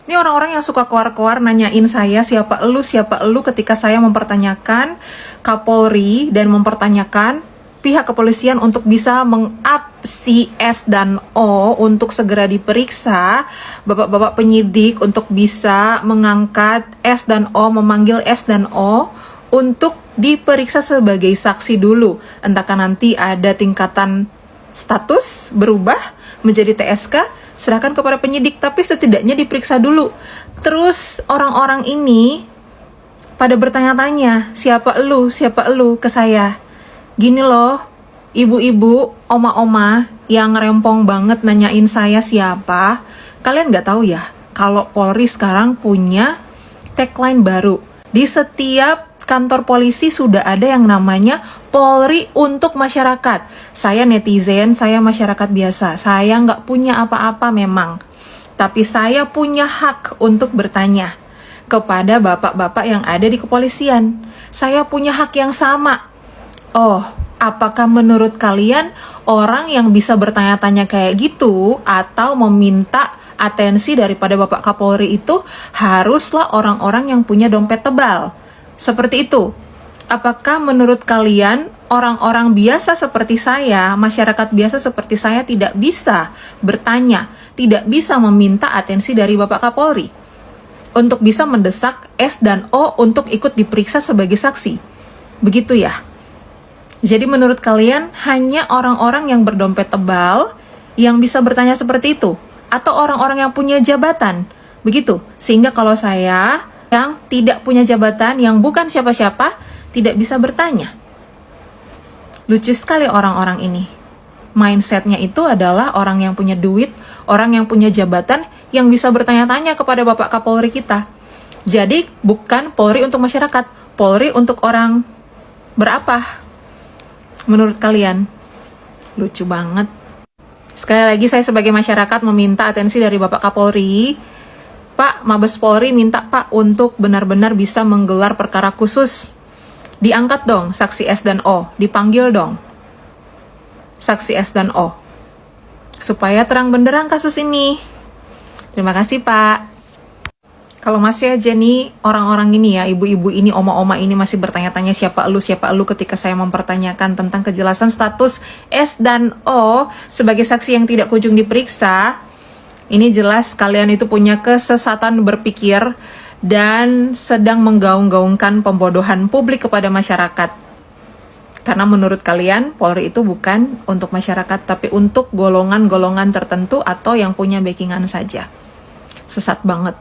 Ini orang-orang yang suka keluar-keluar nanyain saya siapa elu ketika saya mempertanyakan Kapolri dan mempertanyakan pihak kepolisian untuk bisa meng-up si S dan O untuk segera diperiksa, bapak-bapak penyidik untuk bisa mengangkat S dan O, memanggil S dan O untuk diperiksa sebagai saksi dulu. Entahkah nanti ada tingkatan status berubah menjadi TSK, serahkan kepada penyidik, tapi setidaknya diperiksa dulu. Terus orang-orang ini pada bertanya-tanya, siapa elu ke saya. Gini loh, ibu-ibu, oma-oma yang rempong banget nanyain saya siapa. Kalian nggak tahu ya, kalau Polri sekarang punya tagline baru. Di setiap kantor polisi sudah ada yang namanya Polri untuk masyarakat. Saya netizen, saya masyarakat biasa. Saya nggak punya apa-apa memang. Tapi saya punya hak untuk bertanya kepada bapak-bapak yang ada di kepolisian. Saya punya hak yang sama. Oh, apakah menurut kalian orang yang bisa bertanya-tanya kayak gitu atau meminta atensi daripada Bapak Kapolri itu haruslah orang-orang yang punya dompet tebal? Seperti itu. Apakah menurut kalian orang-orang biasa seperti saya, masyarakat biasa seperti saya tidak bisa bertanya, tidak bisa meminta atensi dari Bapak Kapolri untuk bisa mendesak S dan O untuk ikut diperiksa sebagai saksi? Begitu ya. Jadi menurut kalian hanya orang-orang yang berdompet tebal yang bisa bertanya seperti itu? Atau orang-orang yang punya jabatan? Begitu. Sehingga kalau saya yang tidak punya jabatan, yang bukan siapa-siapa, tidak bisa bertanya. Lucu sekali orang-orang ini. Mindsetnya itu adalah orang yang punya duit, orang yang punya jabatan, yang bisa bertanya-tanya kepada Bapak Kapolri kita. Jadi bukan Polri untuk masyarakat, Polri untuk orang berapa? Menurut kalian? Lucu banget. Sekali lagi saya sebagai masyarakat meminta atensi dari Bapak Kapolri. Pak, Mabes Polri minta Pak untuk benar-benar bisa menggelar perkara khusus. Diangkat dong saksi S dan O, dipanggil dong saksi S dan O, supaya terang benderang kasus ini. Terima kasih Pak. Kalau masih aja nih orang-orang ini ya, ibu-ibu ini, oma-oma ini masih bertanya-tanya siapa elu ketika saya mempertanyakan tentang kejelasan status S dan O sebagai saksi yang tidak kunjung diperiksa. Ini jelas kalian itu punya kesesatan berpikir dan sedang menggaung-gaungkan pembodohan publik kepada masyarakat. Karena menurut kalian Polri itu bukan untuk masyarakat, tapi untuk golongan-golongan tertentu atau yang punya backingan saja. Sesat banget.